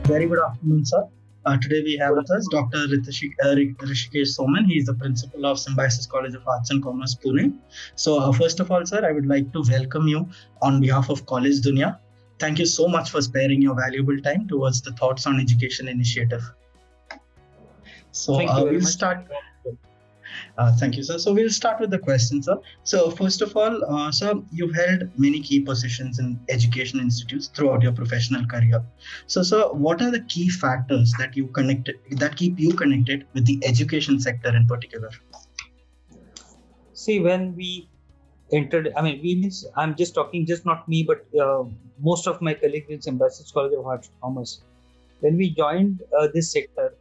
Very good afternoon, sir. Today we have with us Dr. Hrishikesh Soman. He is the principal of Symbiosis College of Arts and Commerce, Pune. So, first of all, sir, I would like to welcome you on behalf of College Dunya. Thank you so much for sparing your valuable time towards the Thoughts on Education initiative. So, Thank you very we'll much. start. Thank you, sir. So we'll start with the questions, sir. So first of all, sir, you've held many key positions in education institutes throughout your professional career. So, sir, what are the key factors that keep you connected with the education sector in particular? See, when we entered, I'm just talking, just not me, but most of my colleagues in Symbiosis College of Arts and Commerce. When we joined this sector,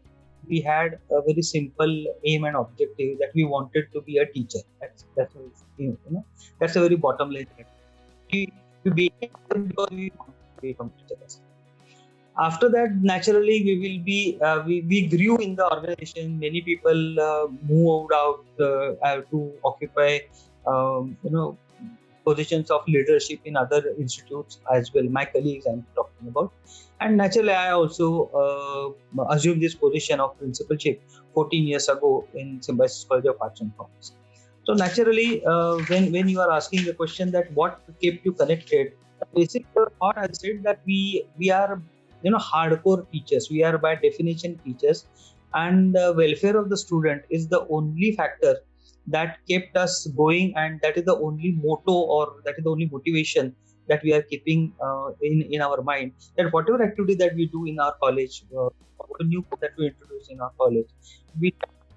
we had a very simple aim and objective that we wanted to be a teacher. That's a very bottom line. We became because we wanted to become teachers. After that, naturally, we grew in the organization. Many people moved out to occupy positions of leadership in other institutes as well. My colleagues I'm talking about, and naturally, I also assumed this position of principalship 14 years ago in Symbiosis College of Arts and Commerce. So naturally, when you are asking the question that what kept you connected, the basic thought I said that we are hardcore teachers. We are by definition teachers, and the welfare of the student is the only factor that kept us going, and that is the only motto, or that is the only motivation that we are keeping in our mind, that whatever activity that we do in our college, whatever new that we introduce in our college, we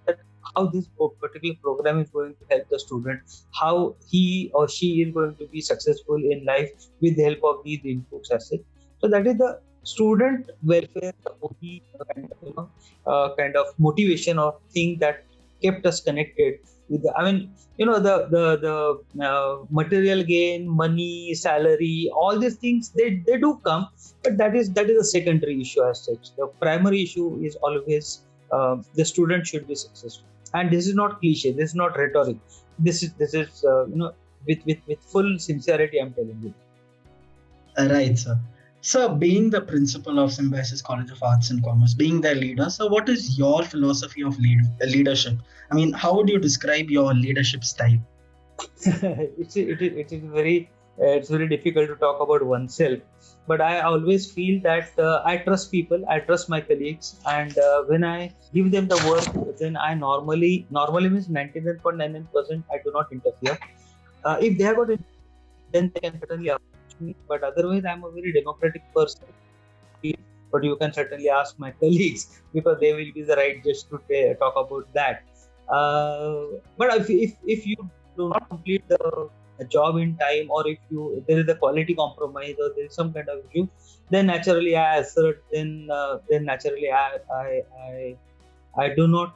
that how this particular program is going to help the student, how he or she is going to be successful in life with the help of these inputs as such. So that is the student welfare, the only kind of motivation or thing that kept us connected with the material gain, money, salary, all these things, they do come, but that is a secondary issue as such. The primary issue is always the student should be successful, and this is not cliche, this is not rhetoric, this is with full sincerity I'm telling you. Right, sir. So, being the principal of Symbiosis College of Arts and Commerce, being their leader, so what is your philosophy of leadership? I mean, how would you describe your leadership style? It is very it's very difficult to talk about oneself, but I always feel that I trust people, I trust my colleagues, and when I give them the work, then I normally means 99.99% I do not interfere. If they have got it, then they can certainly approach me, but otherwise I'm a very democratic person. But you can certainly ask my colleagues, because they will be the right judge to talk about that. But if you do not complete the job in time, or if there is a quality compromise, or there is some kind of issue, then naturally I assert. Then naturally I do not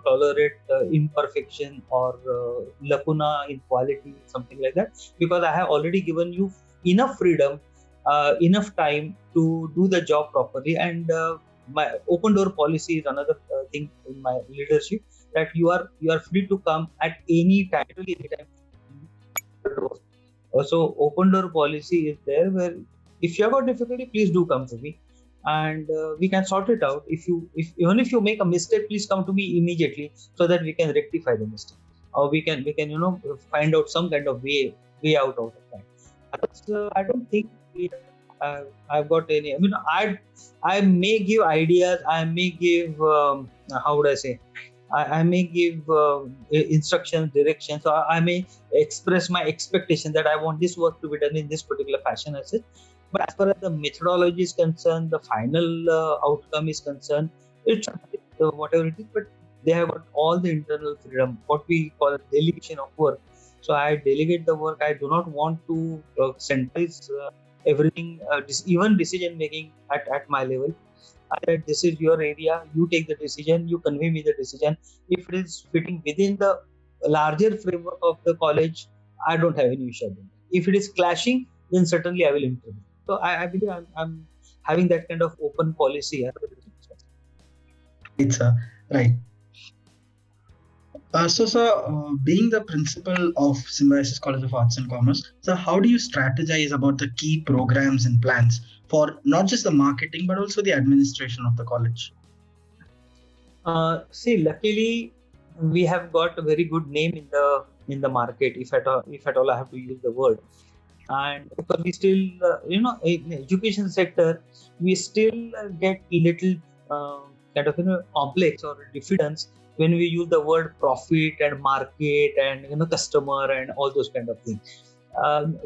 tolerate imperfection or lacuna in quality, something like that, because I have already given you enough freedom, enough time to do the job properly. And my open door policy is another thing in my leadership, that you are free to come at any time, really any time. So open door policy is there, where if you have got difficulty, please do come to me, and we can sort it out. If even if you make a mistake, please come to me immediately, so that we can rectify the mistake, or we can find out some kind of way out of that. I don't think I've got any. I mean, I may give ideas. I may give how would I say? I may give instructions, directions, or I may express my expectation that I want this work to be done in this particular fashion as it. But as far as the methodology is concerned, the final outcome is concerned, it's whatever it is. But they have got all the internal freedom, what we call delegation of work. So I delegate the work. I do not want to centralize everything, even decision making at my level. I said, this is your area, you take the decision, you convey me the decision. If it is fitting within the larger framework of the college, I don't have any issue with it. If it is clashing, then certainly I will intervene. So I believe I'm having that kind of open policy. It's right. So, sir, being the principal of Symbiosis College of Arts and Commerce, so how do you strategize about the key programs and plans for not just the marketing but also the administration of the college? See, luckily, we have got a very good name in the market, if at all I have to use the word. And because we still, in the education sector, we still get little kind of complex or diffidence when we use the word profit and market and customer and all those kind of things.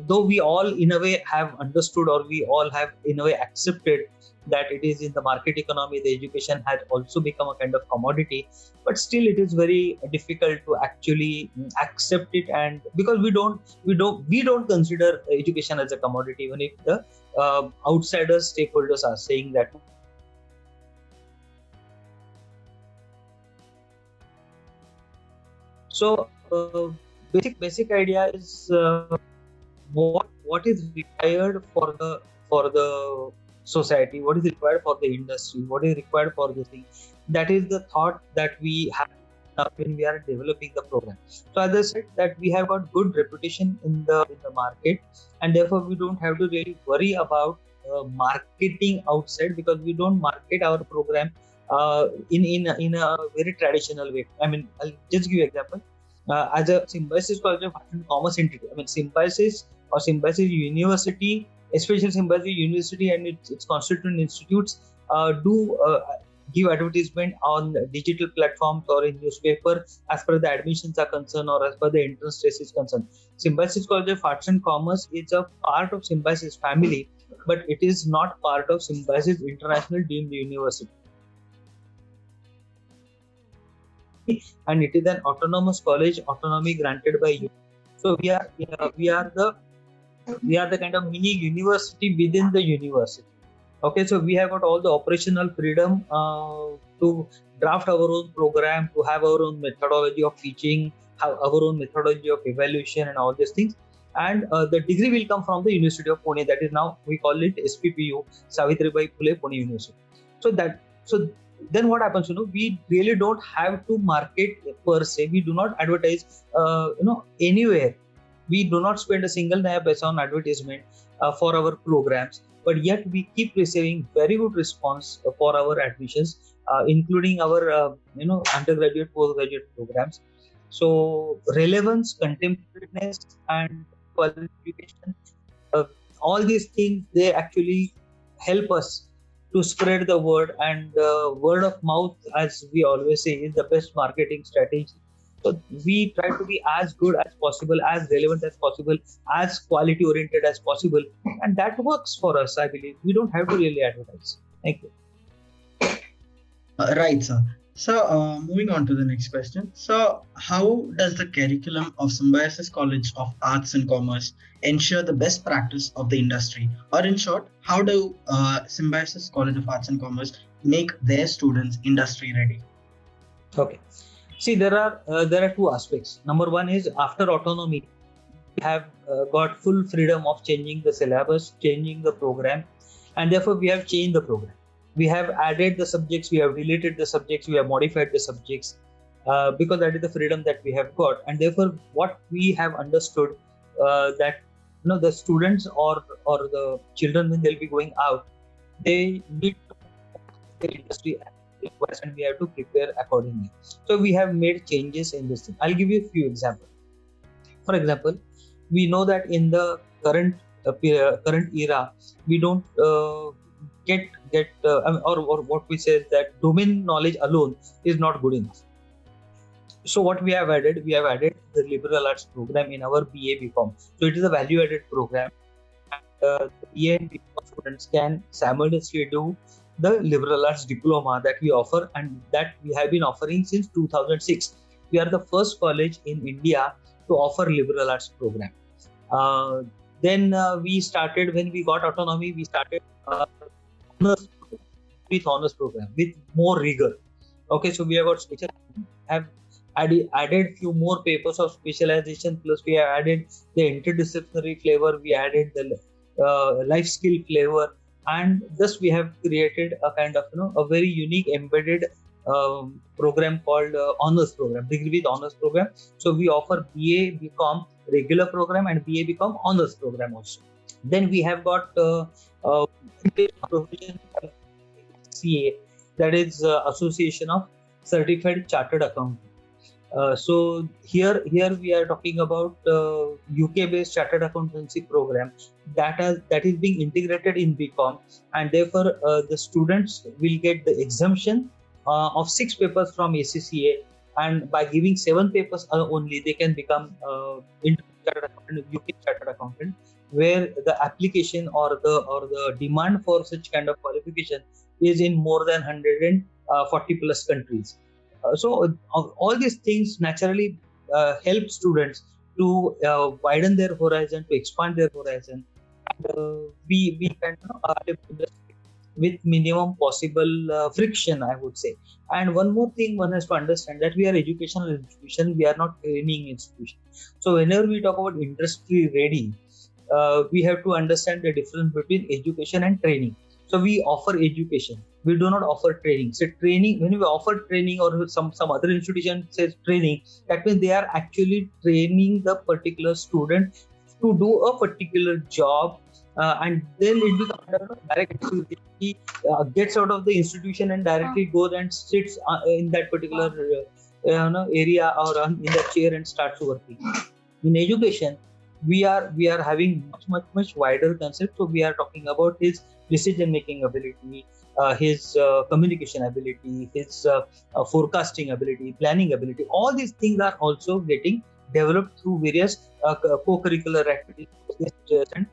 Though we all in a way have understood, or we all have in a way accepted that it is in the market economy, the education has also become a kind of commodity, but still it is very difficult to actually accept it. And because we don't consider education as a commodity, even if the outsiders stakeholders are saying that. So basic idea is what is required for the society, what is required for the industry, what is required for the thing. That is the thought that we have when we are developing the program. So as I said, that we have got good reputation in the market, and therefore we don't have to really worry about marketing outside, because we don't market our program in a very traditional way. I mean, I'll just give you an example. As a Symbiosis College of Arts and Commerce entity, I mean, Symbiosis or Symbiosis University, especially Symbiosis University and its constituent institutes, do give advertisement on digital platforms or in newspaper as per the admissions are concerned, or as per the entrance test is concerned. Symbiosis College of Arts and Commerce is a part of Symbiosis family, but it is not part of Symbiosis International Deemed University, and it is an autonomous college, autonomy granted by you. So we are the kind of mini university within the university. Okay, so we have got all the operational freedom to draft our own program, to have our own methodology of teaching, have our own methodology of evaluation, and all these things. And the degree will come from the University of Pune. That is, now we call it SPPU, Savitribai Phule Pune University. So then what happens? We really don't have to market per se. We do not advertise, anywhere. We do not spend a single naira paisa on advertisement for our programs, but yet we keep receiving very good response for our admissions, including our undergraduate, postgraduate programs. So relevance, contemporariness, and qualification, uh, all these things, they actually help us to spread the word, and word of mouth, as we always say, is the best marketing strategy. So we try to be as good as possible, as relevant as possible, as quality oriented as possible, and that works for us. I believe we don't have to really advertise. Thank you. Right, sir. So, moving on to the next question. So, how does the curriculum of Symbiosis College of Arts and Commerce ensure the best practice of the industry? Or, in short, how do Symbiosis College of Arts and Commerce make their students industry ready? Okay. See, there are two aspects. Number one is, after autonomy, we have got full freedom of changing the syllabus, changing the program, and therefore we have changed the program. We have added the subjects, we have deleted the subjects, we have modified the subjects, because that is the freedom that we have got. And therefore, what we have understood, that the students or the children, when they'll be going out, they need to the industry requires, and we have to prepare accordingly. So we have made changes in this thing. I'll give you a few examples. For example, we know that in the current era, we don't get or what we say is that domain knowledge alone is not good enough. So what we have added the liberal arts program in our BA BCom. So it is a value added program, and the BA and BCom students can simultaneously do the liberal arts diploma that we offer, and that we have been offering since 2006. We are the first college in India to offer liberal arts program. Then we started, when we got autonomy, we started honors program with more rigor. Okay, so we have got have added few more papers of specialization, plus we have added the interdisciplinary flavor, we added the life skill flavor, and thus we have created a kind of a very unique embedded program called honors program, degree with honors program. So we offer BA BCom regular program and BA BCom honors program also. Then we have got uh, provision CA, that is Association of Certified Chartered Accountants. So here we are talking about UK-based chartered accountancy program that is being integrated in BCom, and therefore the students will get the exemption of 6 papers from ACCA, and by giving 7 papers only, they can become chartered accountant, UK chartered accountant, where the application or the demand for such kind of qualification is in more than 140 plus countries. All these things naturally help students to widen their horizon, to expand their horizon. And, we can live with minimum possible friction, I would say. And one more thing one has to understand, that we are educational institution, we are not training institution. So whenever we talk about industry ready, we have to understand the difference between education and training. So we offer education, we do not offer training. So training, when we offer training, or some other institution says training, that means they are actually training the particular student to do a particular job, and then it becomes direct activity. He gets out of the institution and directly goes and sits in that particular area, or in that chair, and starts working. In education, we are having much wider concept. So we are talking about his decision making ability, his communication ability, his forecasting ability, planning ability. All these things are also getting developed through various co-curricular activities, and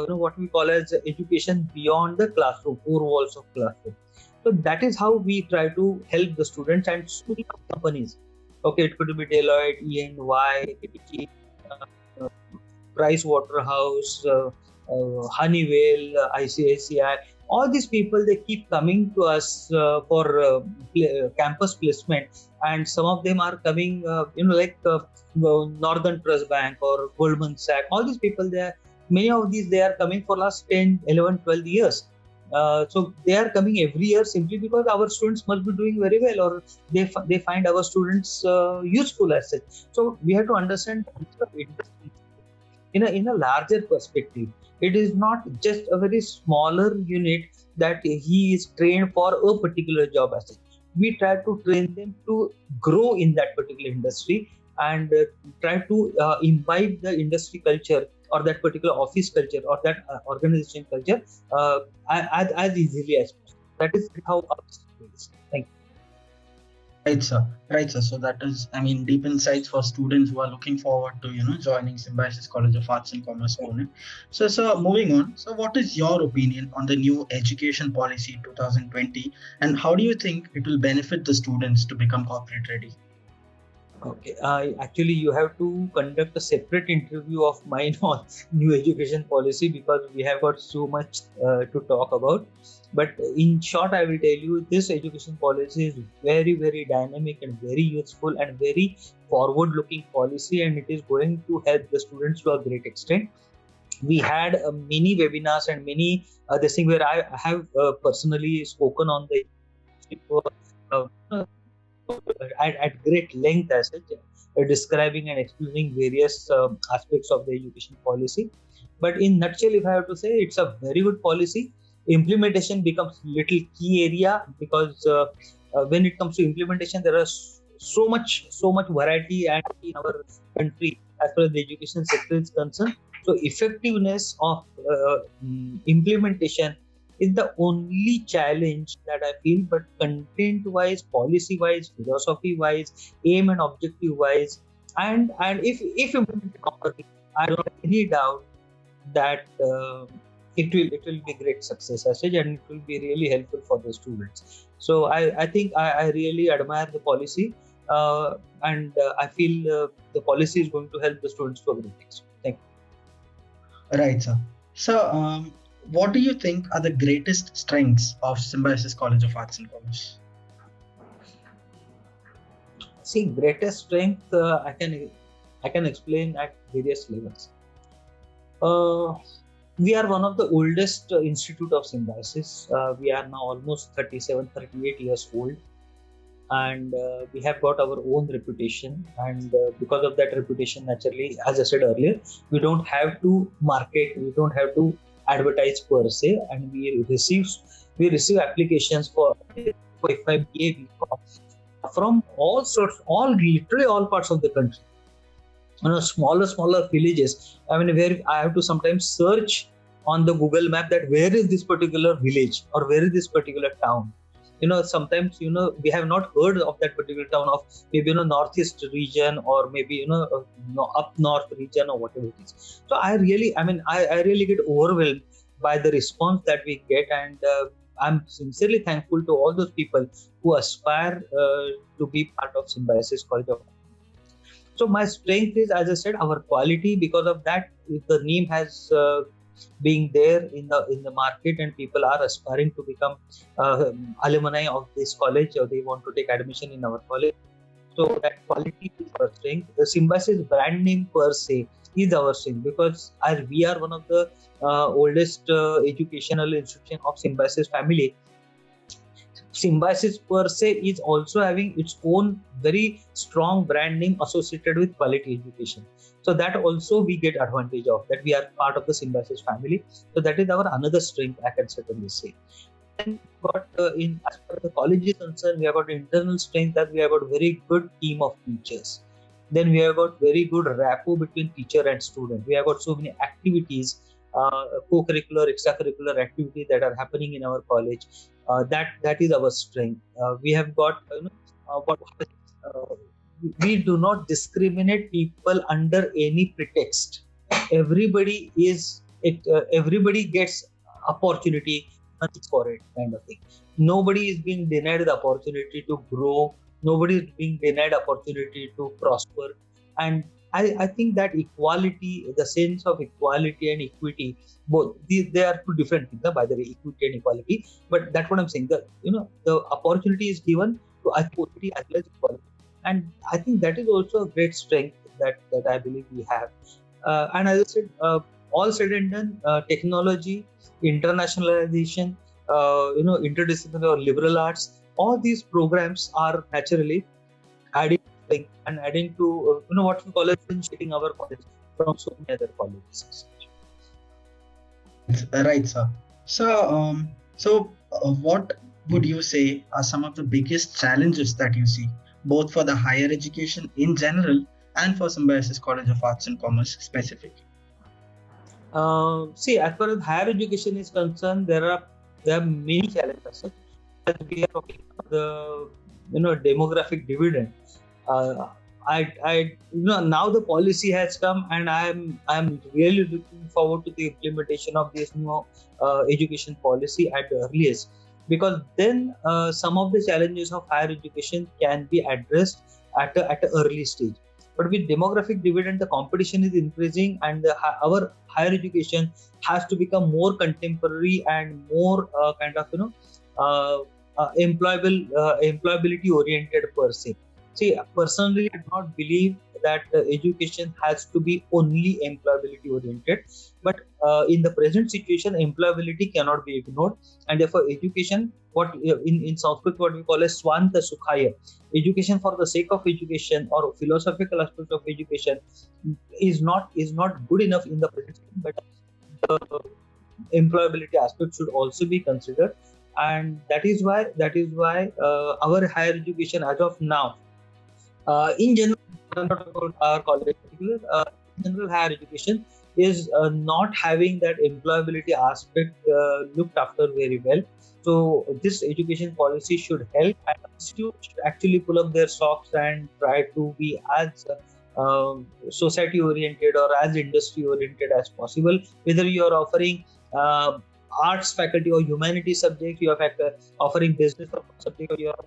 what we call as education beyond the classroom, four walls of classroom. So that is how we try to help the students. And speaking of companies, okay, it could be Deloitte, EY, KPMG, Price Waterhouse, Honeywell, ICICI. All these people, they keep coming to us for campus placement, and some of them are coming, like Northern Trust Bank or Goldman Sachs. All these people, many of these, they are coming for last 10, 11, 12 years. So they are coming every year simply because our students must be doing very well, or they find our students useful as such. So we have to understand in a larger perspective. It is not just a very smaller unit that he is trained for a particular job as such. We try to train them to grow in that particular industry, and try to imbibe the industry culture, or that particular office culture, or that organization culture as easily as possible. That is how our system is. Thank you. Right, sir. Right, sir. So that is, I mean, deep insights for students who are looking forward to, joining Symbiosis College of Arts and Commerce, Pune. So, sir, moving on. So, what is your opinion on the new education policy 2020, and how do you think it will benefit the students to become corporate ready? Okay, actually, you have to conduct a separate interview of mine on new education policy, because we have got so much to talk about. But in short, I will tell you, this education policy is very, very dynamic and very useful and very forward-looking policy, and it is going to help the students to a great extent. We had many webinars and many this thing where I have personally spoken on the uh, at great length as such, describing and explaining various aspects of the education policy. But in nutshell, if I have to say, it's a very good policy. Implementation becomes little key area, because when it comes to implementation, there are so much variety and in our country as far as the education sector is concerned. So effectiveness of implementation is the only challenge that I feel. But content-wise, policy-wise, philosophy-wise, aim and objective-wise, and if implemented properly, I don't have any doubt that it will be great success as such, and it will be really helpful for the students. So I think I really admire the policy, and I feel the policy is going to help the students to a great extent. Thank you. Right, sir. So, what do you think are the greatest strengths of Symbiosis College of Arts and Commerce? See, greatest strength, I can explain at various levels. Uh, we are one of the oldest institute of Symbiosis. We are now almost 37, 38 years old, and we have got our own reputation. And because of that reputation, naturally, as I said earlier, we don't have to market, we don't have to advertise per se, and we receive applications for FI, BA, from all sorts, literally all parts of the country. Smaller villages. I mean, where I have to sometimes search on the Google map that where is this particular village or where is this particular town. Sometimes we have not heard of that particular town, of maybe northeast region, or maybe up north region, or whatever it is. So I really get overwhelmed by the response that we get, and I'm sincerely thankful to all those people who aspire to be part of Symbiosis College of. So my strength is, as I said, our quality. Because of that, if the name has being there in the market, and people are aspiring to become alumni of this college, or they want to take admission in our college. So that quality is our strength. The Symbiosis brand name per se is our strength, because we are one of the oldest educational institution of Symbiosis family. Symbiosis per se is also having its own very strong brand name associated with quality education. So that also we get advantage of, that we are part of the Symbiosis family. So that is our another strength, I can certainly say. And got in as far as the college is concerned, we have got internal strength, that we have got very good team of teachers. Then we have got very good rapport between teacher and student. We have got so many activities, co-curricular, extracurricular activities that are happening in our college. That is our strength. We have got uh, we do not discriminate people under any pretext. Everybody gets opportunity for it, kind of thing. Nobody is being denied the opportunity to grow. Nobody is being denied opportunity to prosper. And I think that equality, the sense of equality and equity, both they are two different things, by the way, equity and equality. But that's what I'm saying. The opportunity is given to equality as well as equality, and I think that is also a great strength that I believe we have. And as I said, all said and done, technology, internationalization, interdisciplinary or liberal arts, all these programs are naturally adding and adding to what we call as shaping our college from so many other colleges. Right, sir. What would you say are some of the biggest challenges that you see, both for the higher education in general and for Symbiosis College of Arts and Commerce specifically? See, as far as higher education is concerned, there are many challenges. As we are talking about the demographic dividend. Now the policy has come, and I'm really looking forward to the implementation of this new education policy at the earliest, because then some of the challenges of higher education can be addressed at an early stage. But with demographic dividend, the competition is increasing, and our higher education has to become more contemporary and more employability oriented per se. See, personally, I do not believe that education has to be only employability oriented, but in the present situation, employability cannot be ignored, and therefore, education, what in Sanskrit what we call as swanta sukhaya, education for the sake of education or philosophical aspect of education is not good enough in the present situation, but the employability aspect should also be considered, and that is why our higher education as of now. In general, not about our college particular, in general, higher education is not having that employability aspect looked after very well. So this education policy should help, and institutes should actually pull up their socks and try to be as society oriented or as industry oriented as possible. Whether you are offering arts faculty or humanities subject, you are offering business subject, or you are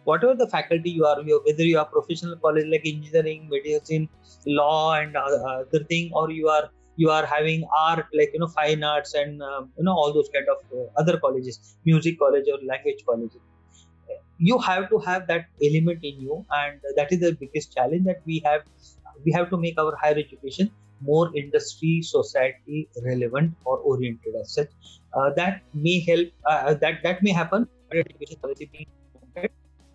whatever the faculty you are, whether you are professional college like engineering, medicine, law, and other thing, or you are having art like fine arts and all those kind of other colleges, music college or language colleges. You have to have that element in you, and that is the biggest challenge that we have. We have to make our higher education more industry, society relevant or oriented as such. That may help. That may happen. Education policy being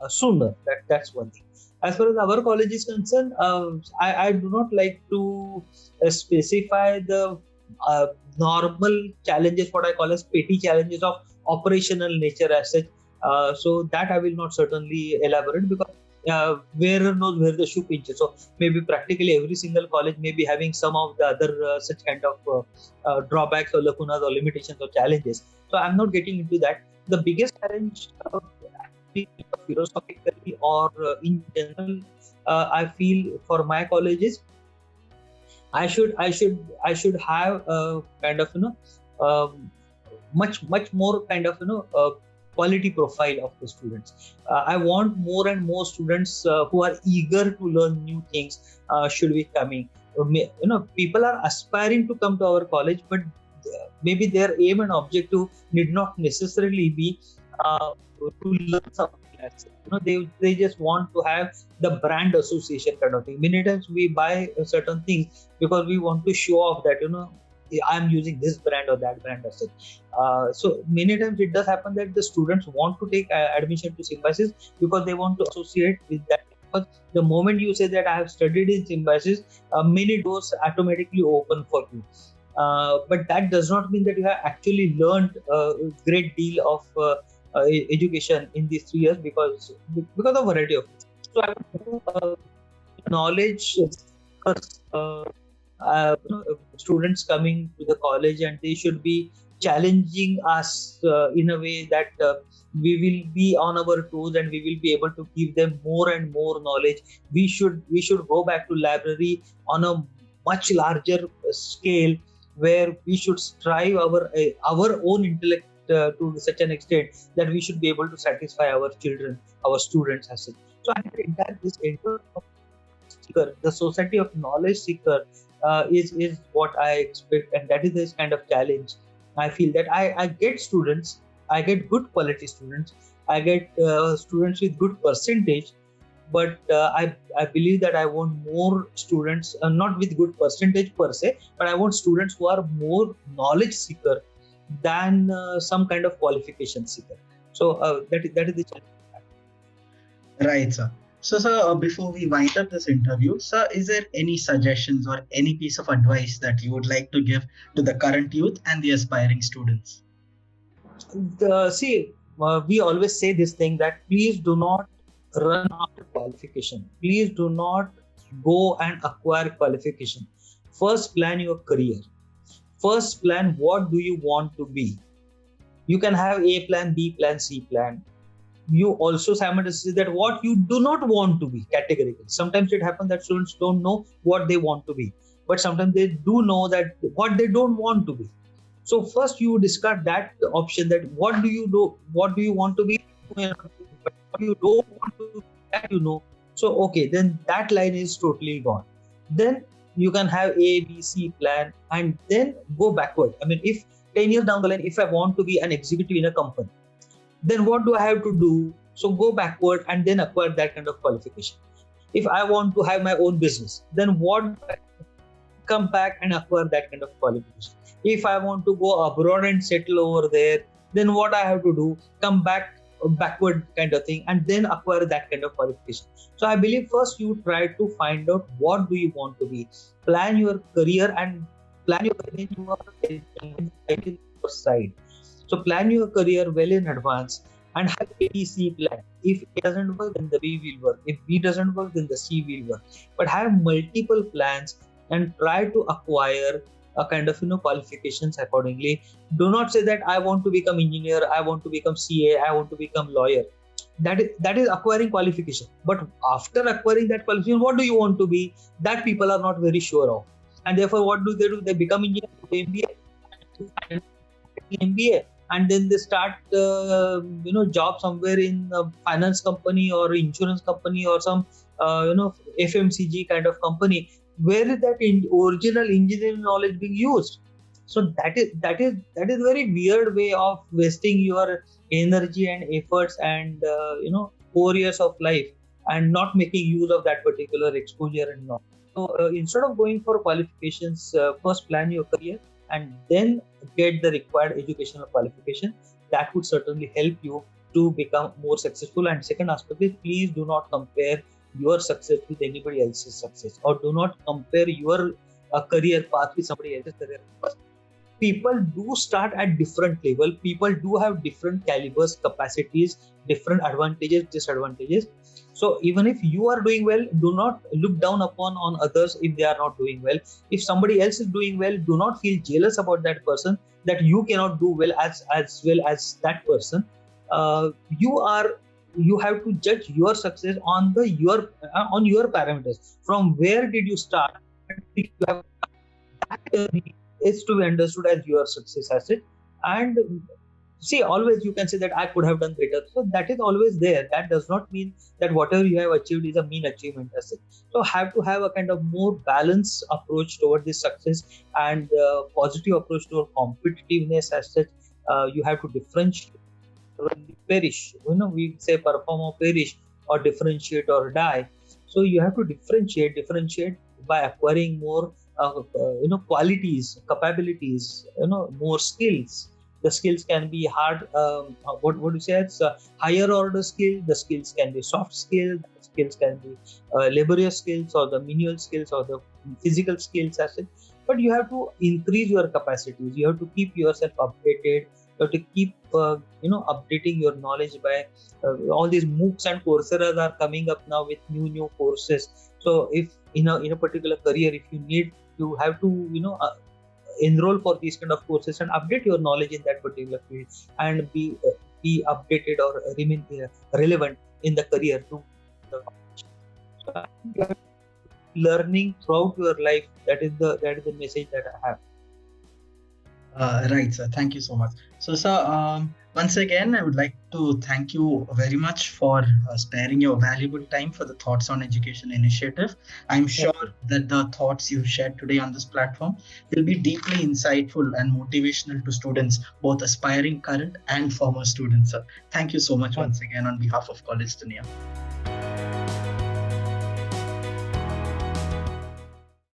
sooner. That's one thing. As far as our college is concerned, I do not like to specify the normal challenges, what I call as petty challenges of operational nature as such. So that I will not certainly elaborate, because where knows where the shoe pinches. So maybe practically every single college may be having some of the other such kind of drawbacks or lacunas or limitations or challenges. So I'm not getting into that. The biggest challenge, philosophically or in general, I feel for my college is I should have a kind of much more kind of quality profile of the students. I want more and more students who are eager to learn new things should be coming. People are aspiring to come to our college, but maybe their aim and objective need not necessarily be to learn something else. They just want to have the brand association kind of thing. Many times we buy certain things because we want to show off that I'm using this brand or that brand or such. So many times it does happen that the students want to take admission to Symbiosis because they want to associate with that. Because the moment you say that I have studied in Symbiosis, many doors automatically open for you. But that does not mean that you have actually learned a great deal of education in these 3 years, because of variety of things. So I want knowledge uh, students coming to the college, and they should be challenging us in a way that we will be on our toes and we will be able to give them more and more knowledge. We should go back to library on a much larger scale, where we should strive our own intellect to such an extent that we should be able to satisfy our children, our students as such. So I think that this seeker, the society of knowledge seeker, is what I expect, and that is this kind of challenge. I feel that I get students, I get good quality students, I get students with good percentage, but I believe that I want more students, not with good percentage per se, but I want students who are more knowledge seeker than some kind of qualification seeker. So that is the challenge. Right, sir. So, sir, before we wind up this interview, sir, is there any suggestions or any piece of advice that you would like to give to the current youth and the aspiring students? See, we always say this thing that please do not run after qualification. Please do not go and acquire qualification. First, plan your career. First, plan what do you want to be. You can have A plan, B plan, C plan. You also simultaneously that what you do not want to be categorically. Sometimes it happens that students don't know what they want to be, but sometimes they do know that what they don't want to be. So first you discard that option, that what do you want to be, but what you don't want to be, that. So okay, then that line is totally gone. Then you can have A, B, C plan, and then go backward. I mean, if 10 years down the line, if I want to be an executive in a company, then what do I have to do? So go backward and then acquire that kind of qualification. If I want to have my own business, then what come back and acquire that kind of qualification. If I want to go abroad and settle over there, then what I have to do? Come back backward kind of thing, and then acquire that kind of qualification. So I believe first you try to find out what do you want to be. Plan your career and plan your career in your side. So plan your career well in advance and have a B, C plan. If A doesn't work, then the B will work. If B doesn't work, then the C will work. But have multiple plans and try to acquire a kind of qualifications accordingly. Do not say that I want to become engineer, I want to become CA, I want to become lawyer. That is acquiring qualification. But after acquiring that qualification, what do you want to be? That people are not very sure of. And therefore, what do? They become engineer, MBA, and then they start job somewhere in a finance company or insurance company or some FMCG kind of company. Where is that original engineering knowledge being used? So that is very weird way of wasting your energy and efforts and 4 years of life and not making use of that particular exposure and knowledge. So instead of going for qualifications, first plan your career and then get the required educational qualification. That would certainly help you to become more successful. And second aspect is, please do not compare your success with anybody else's success, or do not compare your career path with somebody else's career path. people do start at different level. People do have different calibers, capacities, different advantages, disadvantages. So even if you are doing well, do not look down upon on others if they are not doing well. If somebody else is doing well, do not feel jealous about that person, that you cannot do well as that person. You are, you have to judge your success on on your parameters. From where did you start? You have, that is to be understood as your success asset. And see, always you can say that I could have done better. So that is always there. That does not mean that whatever you have achieved is a mean achievement as such. So have to have a kind of more balanced approach toward this success, and positive approach toward competitiveness as such. You have to differentiate or perish. We say perform or perish, or differentiate or die. So you have to differentiate by acquiring more, qualities, capabilities, more skills. The skills can be hard, what do you say, it's a higher order skill. The skills can be soft skill. The skills can be laborious skills, or the manual skills, or the physical skills as such. But you have to increase your capacities. You have to keep yourself updated. You have to keep updating your knowledge by all these MOOCs and Coursera are coming up now with new courses. So if in a particular career, if you need, you have to enroll for these kind of courses and update your knowledge in that particular field, and be updated or remain relevant in the career too. So learning throughout your life, that is the message that I have. Right, sir. Thank you so much. So, sir, once again, I would like to thank you very much for sparing your valuable time for the Thoughts on Education initiative. I'm sure that the thoughts you shared today on this platform will be deeply insightful and motivational to students, both aspiring current and former students, sir. Thank you so much once again on behalf of College Dunia.